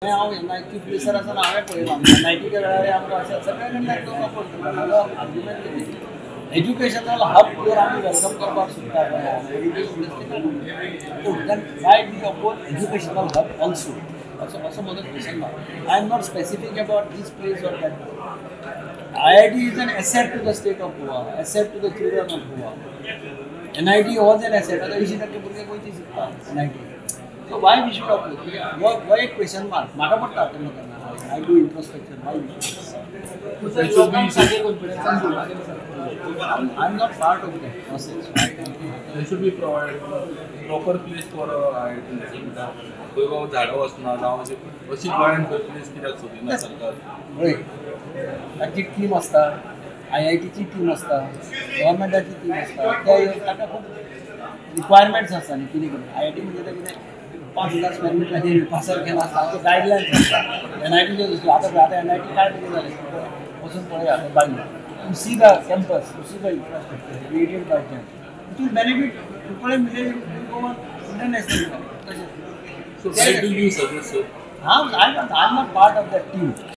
हांव नायकी प्लेसर आसतना हांवें पळयलां नायकीच्या वेळार आमकां अशें सगळ्यांनी दोन पडटा आर्ग्युमेंट केली एज्युकेशनल हब जर आमी वेलकम करपाक सोदता then why we oppose educational hub also असो म्हजो question mark I am not specific about this place or that IIT is an asset to the state of Goa, asset to the children of Goa. NIT was an asset. आता 80% भुरगे गोंयची शिकता NIT. So why we should oppose? Why a question mark? म्हाका पडटा तेन्ना तेन्ना. I do introspection. Why? I'm not part of that process. There should be proper place for IIT. खंय बाबा झाडां वचना जावं अशी गोंयांत खंय प्लेस कित्याक सोदिना सरकार? ताची टीम आसता IITची टीम आसता गव्हर्मेंटाची टीम आसता ताका खूब रिक्वायरमेंट्स आसता न्ही कितें कितें IIT म्हणजे कितें 5,000 स्क्वेअर मिटराचेर पासर केला आसता ताचे गायडलायन्स आसता NITचे दुसरे आतां NIT काय कितें जालें वचून पळया बायलो you see the campus you see the infrastructure created by them it will benefit people मिले international So why do you suggest, sir? I'm not part of that team.